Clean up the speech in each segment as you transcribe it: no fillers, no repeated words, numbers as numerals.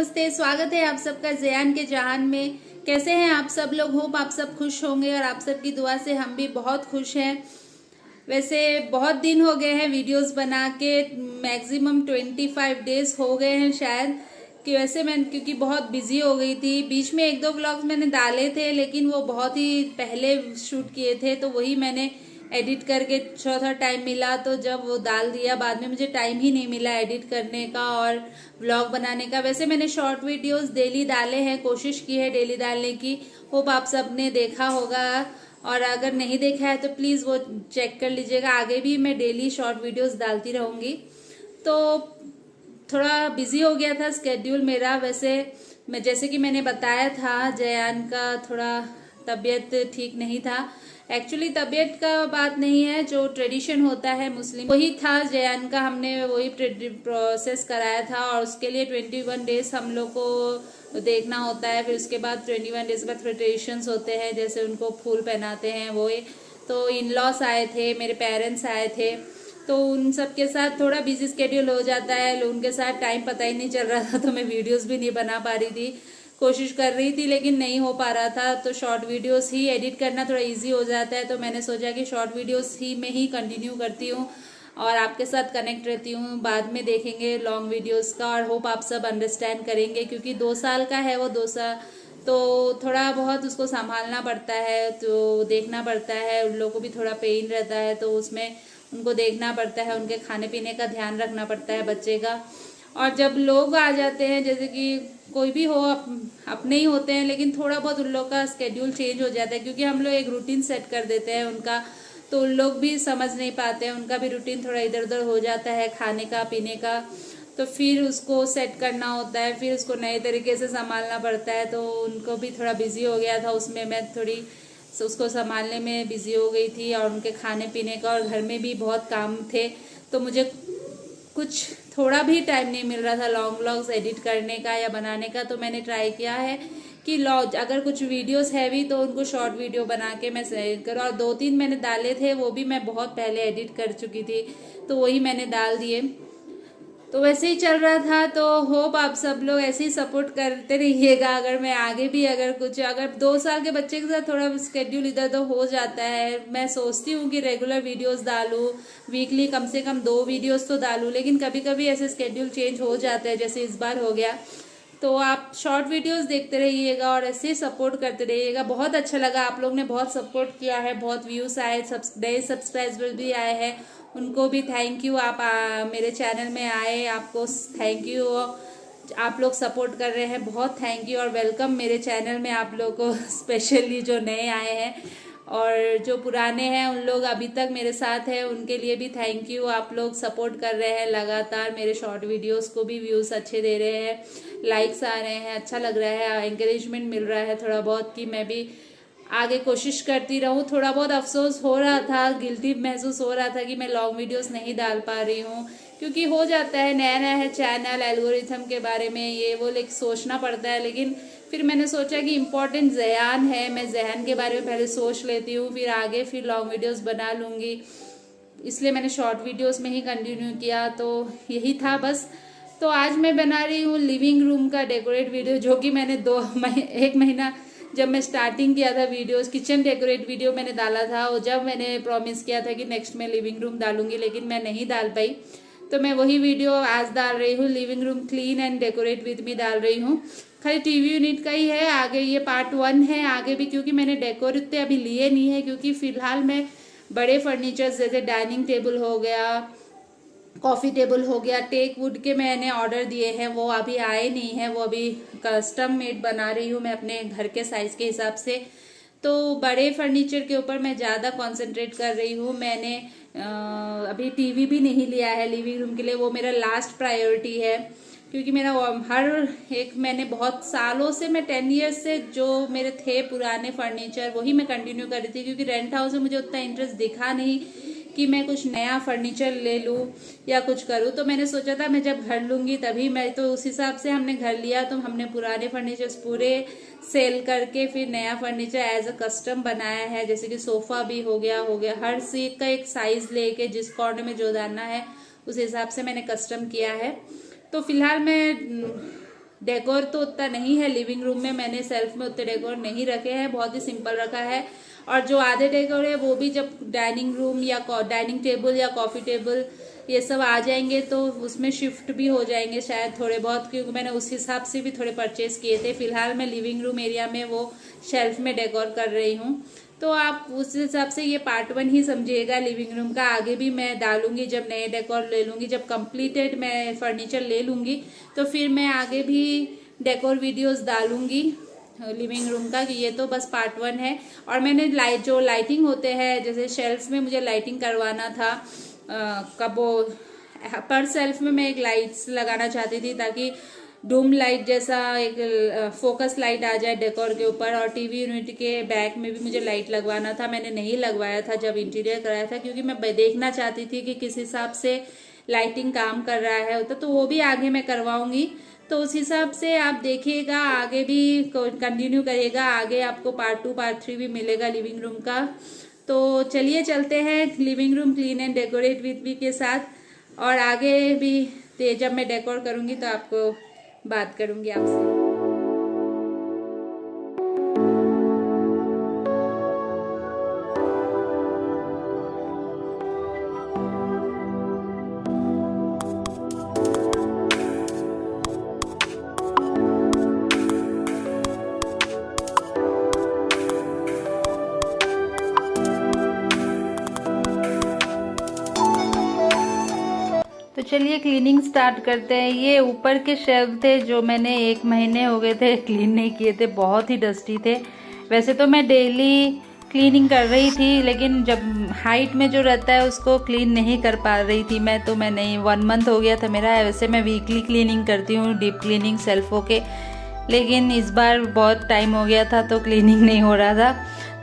नमस्ते। स्वागत है आप सबका ज़यान के जहान में। कैसे हैं आप सब लोग? होप आप सब खुश होंगे और आप सबकी दुआ से हम भी बहुत खुश हैं। वैसे बहुत दिन हो गए हैं वीडियोस बना के, मैक्सिमम 25 डेज हो गए हैं शायद। कि वैसे मैं क्योंकि बहुत बिजी हो गई थी, बीच में एक दो व्लॉग्स मैंने डाले थे लेकिन वो बहुत ही पहले शूट किए थे, तो वही मैंने एडिट करके थोड़ा टाइम मिला तो जब वो डाल दिया। बाद में मुझे टाइम ही नहीं मिला एडिट करने का और व्लॉग बनाने का। वैसे मैंने शॉर्ट वीडियोस डेली डाले हैं, कोशिश की है डेली डालने की। होप आप सब ने देखा होगा और अगर नहीं देखा है तो प्लीज़ वो चेक कर लीजिएगा। आगे भी मैं डेली शॉर्ट वीडियोस डालती रहूँगी। तो थोड़ा बिजी हो गया था स्केड्यूल मेरा। वैसे मैं जैसे कि मैंने बताया था, ज़यान का थोड़ा तबीयत ठीक नहीं था। एक्चुअली तबीयत का बात नहीं है, जो ट्रेडिशन होता है मुस्लिम वही था। ज़यान का हमने वही प्रोसेस कराया था और उसके लिए 21 डेज हम लोग को देखना होता है। फिर उसके बाद 21 डेज बाद ट्रेडिशंस होते हैं, जैसे उनको फूल पहनाते हैं वो। तो इन लॉस आए थे, मेरे पेरेंट्स आए थे, तो उन सब के साथ थोड़ा बिजी स्केड्यूल हो जाता है। उनके साथ टाइम पता ही नहीं चल रहा था, तो मैं वीडियोस भी नहीं बना पा रही थी। कोशिश कर रही थी लेकिन नहीं हो पा रहा था। तो शॉर्ट वीडियोस ही एडिट करना थोड़ा इजी हो जाता है, तो मैंने सोचा कि शॉर्ट वीडियोस ही में ही कंटिन्यू करती हूँ और आपके साथ कनेक्ट रहती हूँ। बाद में देखेंगे लॉन्ग वीडियोस का और होप आप सब अंडरस्टैंड करेंगे, क्योंकि 2 साल का है वो। 2 साल तो थोड़ा बहुत उसको संभालना पड़ता है, तो देखना पड़ता है। उन लोगों को भी थोड़ा पेन रहता है, तो उसमें उनको देखना पड़ता है, उनके खाने पीने का ध्यान रखना पड़ता है बच्चे का। और जब लोग आ जाते हैं, जैसे कि कोई भी हो, अपने ही होते हैं, लेकिन थोड़ा बहुत उन लोग का स्केड्यूल चेंज हो जाता है, क्योंकि हम लोग एक रूटीन सेट कर देते हैं उनका, तो उन लोग भी समझ नहीं पाते हैं। उनका भी रूटीन थोड़ा इधर उधर हो जाता है, खाने का पीने का। तो फिर उसको सेट करना होता है, फिर उसको नए तरीके से संभालना पड़ता है। तो उनको भी थोड़ा बिजी हो गया था उसमें, मैं थोड़ी उसको संभालने में बिजी हो गई थी और उनके खाने पीने का, और घर में भी बहुत काम थे, तो मुझे कुछ थोड़ा भी टाइम नहीं मिल रहा था लॉन्ग व्लॉग्स एडिट करने का या बनाने का। तो मैंने ट्राई किया है कि अगर कुछ वीडियोस हैवी तो उनको शॉर्ट वीडियो बना के मैं एडिट करूँ। और 2-3 मैंने डाले थे, वो भी मैं बहुत पहले एडिट कर चुकी थी, तो वही मैंने डाल दिए। तो वैसे ही चल रहा था। तो होप आप सब लोग ऐसे ही सपोर्ट करते रहिएगा। अगर मैं आगे भी अगर 2 साल के बच्चे के साथ थोड़ा स्केड्यूल इधर उधर हो जाता है। मैं सोचती हूँ कि रेगुलर वीडियोस डालूँ, वीकली कम से कम 2 वीडियोस तो डालूँ, लेकिन कभी कभी ऐसे स्केड्यूल चेंज हो जाता है, जैसे इस बार हो गया। तो आप शॉर्ट वीडियोस देखते रहिएगा और ऐसे ही सपोर्ट करते रहिएगा। बहुत अच्छा लगा, आप लोग ने बहुत सपोर्ट किया है, बहुत व्यूज आए, नए सब्सक्राइबर भी आए हैं, उनको भी थैंक यू। आप मेरे चैनल में आए, आपको थैंक यू। आप लोग सपोर्ट कर रहे हैं, बहुत थैंक यू और वेलकम मेरे चैनल में आप लोग को, स्पेशली जो नए आए हैं। और जो पुराने हैं उन लोग अभी तक मेरे साथ हैं, उनके लिए भी थैंक यू। आप लोग सपोर्ट कर रहे हैं लगातार, मेरे शॉर्ट वीडियोस को भी व्यूज़ अच्छे दे रहे हैं, लाइक्स आ रहे हैं, अच्छा लग रहा है, एंकरेजमेंट मिल रहा है थोड़ा बहुत, कि मैं भी आगे कोशिश करती रहूँ। थोड़ा बहुत अफसोस हो रहा था, गिल्टी महसूस हो रहा था कि मैं लॉन्ग वीडियोस नहीं डाल पा रही हूँ, क्योंकि हो जाता है, नया नया है चैनल, एल्गोरिथम के बारे में ये वो सोचना पड़ता है। लेकिन फिर मैंने सोचा कि इम्पोर्टेंट ज़यान है, मैं ज़यान के बारे में पहले सोच लेती हूँ, फिर आगे फिर लॉन्ग वीडियोस बना लूँगी। इसलिए मैंने शॉर्ट वीडियोस में ही कंटिन्यू किया। तो यही था बस। तो आज मैं बना रही हूँ लिविंग रूम का डेकोरेट वीडियो, जो कि मैंने 1 महीना जब मैं स्टार्टिंग किया था वीडियोस, किचन डेकोरेट वीडियो मैंने डाला था, और जब मैंने प्रॉमिस किया था कि नेक्स्ट मैं लिविंग रूम डालूंगी, लेकिन मैं नहीं डाल पाई। तो मैं वही वीडियो आज डाल रही हूँ, living room clean and decorate with me डाल रही हूँ। खाली टीवी यूनिट का ही है, आगे ये पार्ट 1 है। आगे भी क्योंकि मैंने डेकोर इतने अभी लिए नहीं है, क्योंकि फिलहाल मैं बड़े फर्नीचर्स जैसे डाइनिंग टेबल हो गया, कॉफ़ी टेबल हो गया, टेक वुड के मैंने ऑर्डर दिए हैं, वो अभी आए नहीं हैं, वो अभी कस्टम मेड बना रही हूँ मैं अपने घर के साइज़ के हिसाब से। तो बड़े फर्नीचर के ऊपर मैं ज़्यादा कंसंट्रेट कर रही हूँ। मैंने अभी टीवी भी नहीं लिया है लिविंग रूम के लिए, वो मेरा लास्ट प्रायोरिटी है, क्योंकि मेरा हर एक, मैंने बहुत सालों से, मैं 10 ईयर्स से जो मेरे थे पुराने फर्नीचर वही मैं कंटिन्यू कर रही थी, क्योंकि रेंट हाउस में मुझे उतना इंटरेस्ट दिखा नहीं कि मैं कुछ नया फर्नीचर ले लूँ या कुछ करूँ। तो मैंने सोचा था मैं जब घर लूँगी तभी मैं, तो उस हिसाब से हमने घर लिया। तो हमने पुराने फर्नीचर्स पूरे सेल करके फिर नया फर्नीचर एज अ कस्टम बनाया है, जैसे कि सोफ़ा भी हो गया हर सीट का एक साइज़ लेके जिस कॉर्नर में जो डालना है उस हिसाब से मैंने कस्टम किया है। तो फिलहाल मैं डेकोर तो उतना नहीं है लिविंग रूम में, मैंने सेल्फ में उतने डेकोर नहीं रखे हैं, बहुत ही सिंपल रखा है। और जो आधे डेकोर है वो भी जब डाइनिंग रूम या डाइनिंग टेबल या कॉफी टेबल ये सब आ जाएंगे तो उसमें शिफ्ट भी हो जाएंगे शायद थोड़े बहुत, क्योंकि मैंने उस हिसाब से भी थोड़े परचेज किए थे। फिलहाल मैं लिविंग रूम एरिया में वो शेल्फ में डेकोर कर रही हूँ, तो आप उस हिसाब से ये पार्ट 1 ही समझिएगा लिविंग रूम का। आगे भी मैं डालूंगी जब नए डेकोर ले लूंगी, जब कंप्लीटेड मैं फर्नीचर ले लूंगी तो फिर मैं आगे भी डेकोर वीडियोस डालूंगी लिविंग रूम का, कि ये तो बस पार्ट 1 है। और मैंने जो लाइटिंग होते हैं, जैसे शेल्फ में मुझे लाइटिंग करवाना था, कबो पर शेल्फ में मैं एक लाइट्स लगाना चाहती थी ताकि डूम लाइट जैसा एक फोकस लाइट आ जाए डेकोर के ऊपर। और टीवी यूनिट के बैक में भी मुझे लाइट लगवाना था, मैंने नहीं लगवाया था जब इंटीरियर कराया था, क्योंकि मैं देखना चाहती थी कि किस हिसाब से लाइटिंग काम कर रहा है होता, तो वो भी आगे मैं करवाऊंगी। तो उस हिसाब से आप देखिएगा, आगे भी कंटिन्यू करिएगा, आगे आपको पार्ट 2 पार्ट 3 भी मिलेगा लिविंग रूम का। तो चलिए चलते हैं living room clean and decorate with me के साथ, और आगे भी जब मैं डेकोर करूंगी तो आपको बात करूंगी आपसे। तो चलिए क्लीनिंग स्टार्ट करते हैं। ये ऊपर के शेल्फ थे जो मैंने 1 महीने हो गए थे क्लीन नहीं किए थे, बहुत ही डस्टी थे। वैसे तो मैं डेली क्लीनिंग कर रही थी, लेकिन जब हाइट में जो रहता है उसको क्लीन नहीं कर पा रही थी मैं, तो मैं नहीं, 1 मंथ हो गया था मेरा। वैसे मैं वीकली क्लीनिंग करती हूँ, डीप क्लीनिंग शेल्फों के, लेकिन इस बार बहुत टाइम हो गया था तो क्लीनिंग नहीं हो रहा था,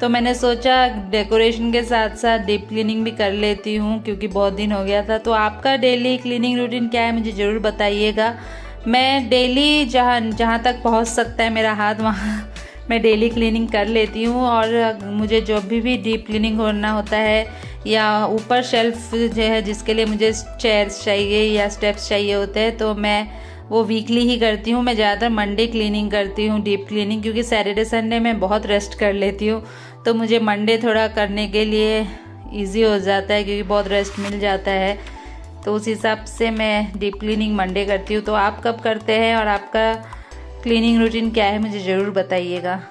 तो मैंने सोचा डेकोरेशन के साथ साथ डीप क्लीनिंग भी कर लेती हूँ, क्योंकि बहुत दिन हो गया था। तो आपका डेली क्लीनिंग रूटीन क्या है मुझे ज़रूर बताइएगा। मैं डेली जहाँ तक पहुँच सकता है मेरा हाथ, वहाँ मैं डेली क्लीनिंग कर लेती हूँ। और मुझे जब भी डीप क्लीनिंग करना होता है, या ऊपर शेल्फ जो है जिसके लिए मुझे चेयर्स चाहिए या स्टेप्स चाहिए होते हैं, तो मैं वो वीकली ही करती हूँ। मैं ज़्यादातर मंडे क्लीनिंग करती हूँ, डीप क्लीनिंग, क्योंकि सैटरडे संडे में बहुत रेस्ट कर लेती हूँ, तो मुझे मंडे थोड़ा करने के लिए इजी हो जाता है, क्योंकि बहुत रेस्ट मिल जाता है। तो उस हिसाब से मैं डीप क्लीनिंग मंडे करती हूँ। तो आप कब करते हैं और आपका क्लीनिंग रूटीन क्या है मुझे ज़रूर बताइएगा।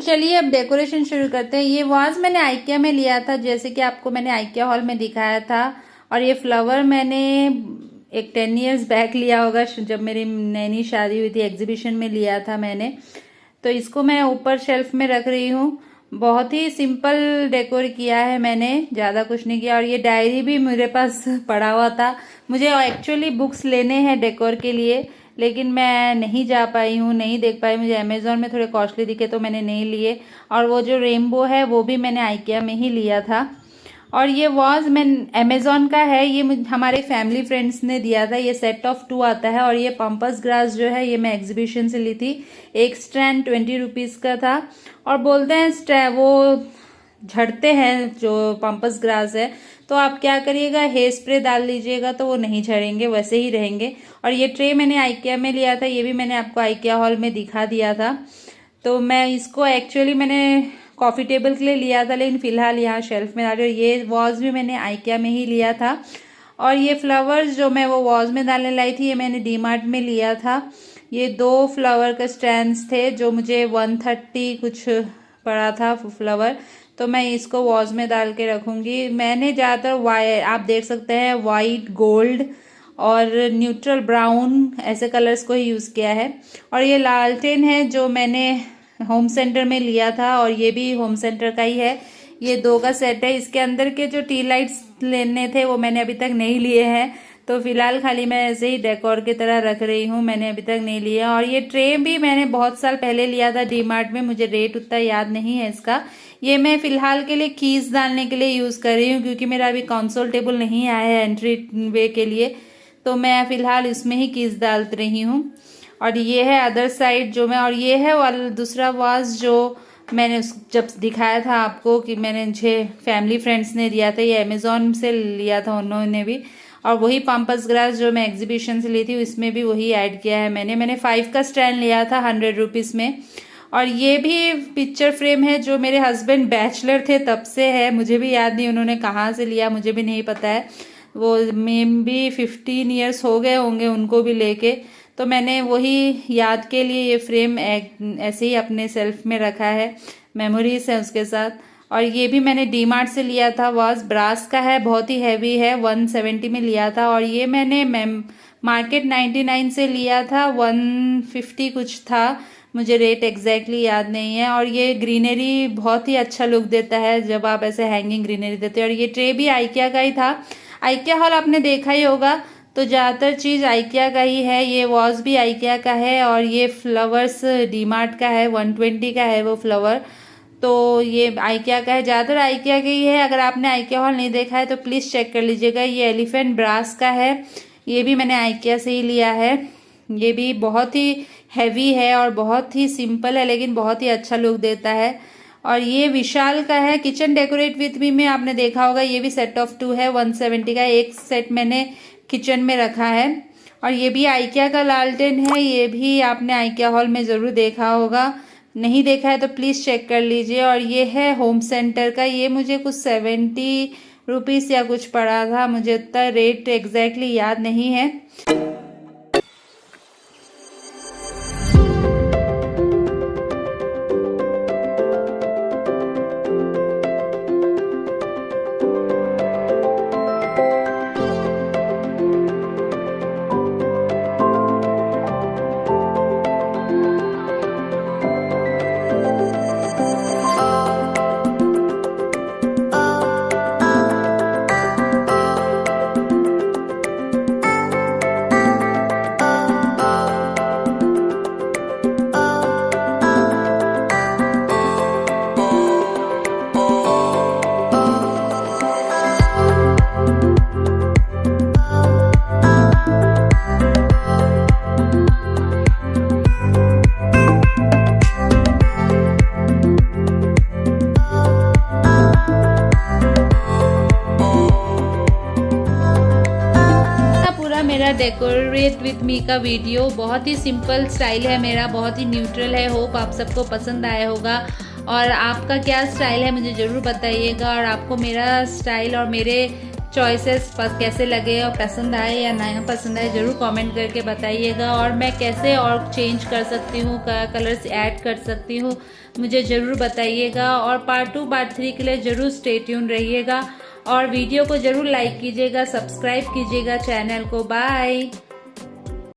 चलिए अब डेकोरेशन शुरू करते हैं। ये वाज मैंने आइकिया में लिया था, जैसे कि आपको मैंने आइकिया हॉल में दिखाया था। और ये फ्लावर मैंने एक 10 इयर्स बैक लिया होगा, जब मेरी नैनी शादी हुई थी, एग्जीबिशन में लिया था मैंने। तो इसको मैं ऊपर शेल्फ में रख रही हूँ। बहुत ही सिंपल डेकोर किया है मैंने, ज़्यादा कुछ नहीं किया। और ये डायरी भी मेरे पास पड़ा हुआ था। मुझे एक्चुअली बुक्स लेने हैं डेकोर के लिए, लेकिन मैं नहीं जा पाई हूँ, नहीं देख पाई। मुझे अमेज़ॉन में थोड़े कॉस्टली दिखे तो मैंने नहीं लिए। और वो जो रेनबो है वो भी मैंने आइकिया में ही लिया था। और ये वॉज मैं अमेज़ॉन का है, ये हमारे फैमिली फ्रेंड्स ने दिया था। ये सेट ऑफ 2 आता है। और ये पंपस ग्रास जो है ये मैं एग्जीबिशन से ली थी। एक स्टैंड 20 रुपीज़ का था। और बोलते हैं वो झड़ते हैं जो पंपस ग्रास है, तो आप क्या करिएगा, हेयर स्प्रे डाल लीजिएगा तो वो नहीं झड़ेंगे, वैसे ही रहेंगे। और ये ट्रे मैंने आइकिया में लिया था, ये भी मैंने आपको आइकिया हॉल में दिखा दिया था। तो मैं इसको एक्चुअली मैंने कॉफ़ी टेबल के लिए लिया था, लेकिन फ़िलहाल यहाँ शेल्फ में डाल रही हूँ। ये वॉज भी मैंने आइकिया में ही लिया था। और ये फ्लावर्स जो मैं वो वॉज में डालने लाई थी, ये मैंने डीमार्ट में लिया था। ये 2 फ्लावर का स्टैंड्स थे जो मुझे 130 कुछ पड़ा था फ्लावर, तो मैं इसको वॉज में डाल के रखूँगी। मैंने ज़्यादातर आप देख सकते हैं वाइट, गोल्ड और न्यूट्रल ब्राउन ऐसे कलर्स को ही यूज़ किया है। और ये लालटेन है जो मैंने होम सेंटर में लिया था, और ये भी होम सेंटर का ही है। ये 2 का सेट है। इसके अंदर के जो टी लाइट्स लेने थे वो मैंने अभी तक नहीं लिए हैं, तो फिलहाल खाली मैं ऐसे ही डेकोर की तरह रख रही हूँ, मैंने अभी तक नहीं लिया। और ये ट्रे भी मैंने बहुत साल पहले लिया था डीमार्ट में, मुझे रेट उतना याद नहीं है इसका। ये मैं फिलहाल के लिए कीज डालने के लिए यूज़ कर रही हूँ, क्योंकि मेरा अभी कंसोल टेबल नहीं आया है एंट्री वे के लिए, तो मैं फिलहाल इसमें ही कीज डाल रही हूँ। और ये है अदर साइड जो मैं, और ये है वाला दूसरा वाज जो मैंने जब दिखाया था आपको कि मैंने मुझे फैमिली फ्रेंड्स ने दिया था, ये अमेजोन से लिया था उन्होंने भी। और वही पंपस ग्लास जो मैं एग्जीबिशन से ली थी इसमें भी वही ऐड किया है मैंने 5 का स्टैंड लिया था 100 रुपीज़ में। और ये भी पिक्चर फ्रेम है जो मेरे हस्बैंड बैचलर थे तब से है, मुझे भी याद नहीं उन्होंने कहाँ से लिया, मुझे भी नहीं पता है। वो मे भी 15 ईयर्स हो गए होंगे उनको भी लेके, तो मैंने वही याद के लिए ये फ्रेम ऐसे ही अपने सेल्फ में रखा है, मेमोरीज है उसके साथ। और ये भी मैंने डीमार्ट से लिया था, वाज ब्रास का है, बहुत ही हैवी है, 170 में लिया था। और ये मैंने मार्केट 99 से लिया था, 150 कुछ था, मुझे रेट एग्जैक्टली याद नहीं है। और ये ग्रीनरी बहुत ही अच्छा लुक देता है जब आप ऐसे हैंगिंग ग्रीनरी देते हैं। और ये ट्रे भी आइकिया का ही था, आइकिया हॉल आपने देखा ही होगा, तो ज़्यादातर चीज़ आइकिया का ही है। ये वॉज भी आइकिया का है, और ये फ्लावर्स डीमार्ट का है, 120 का है वो फ्लावर, तो ये आइकिया का है, ज़्यादातर आइकिया का ही है। अगर आपने आइकिया हॉल नहीं देखा है तो प्लीज़ चेक कर लीजिएगा। ये एलिफेंट ब्रास का है, ये भी मैंने आइकिया से ही लिया है। ये भी बहुत ही हैवी है और बहुत ही सिंपल है, लेकिन बहुत ही अच्छा लुक देता है। और ये विशाल का है, किचन डेकोरेट विथ मी में आपने देखा होगा, ये भी सेट ऑफ 2 है, 170 का एक सेट मैंने किचन में रखा है। और ये भी आइकिया का लालटेन है, ये भी आपने आइकिया हॉल में ज़रूर देखा होगा, नहीं देखा है तो प्लीज़ चेक कर लीजिए। और ये है होम सेंटर का, ये मुझे कुछ 70 रुपीज़ या कुछ पड़ा था, मुझे उतना रेट एग्जैक्टली याद नहीं है। मेरा डेकोरेट विथ मी का वीडियो बहुत ही सिंपल स्टाइल है मेरा, बहुत ही न्यूट्रल है। होप आप सबको पसंद आया होगा। और आपका क्या स्टाइल है मुझे ज़रूर बताइएगा, और आपको मेरा स्टाइल और मेरे चॉइसेस कैसे लगे और पसंद आए या नहीं पसंद आए ज़रूर कमेंट करके बताइएगा। और मैं कैसे और चेंज कर सकती हूँ, कलर्स ऐड कर सकती हूँ, मुझे ज़रूर बताइएगा। और पार्ट 2 पार्ट 3 के लिए ज़रूर स्टे ट्यून रहिएगा, और वीडियो को ज़रूर लाइक कीजिएगा, सब्सक्राइब कीजिएगा चैनल को। बाय।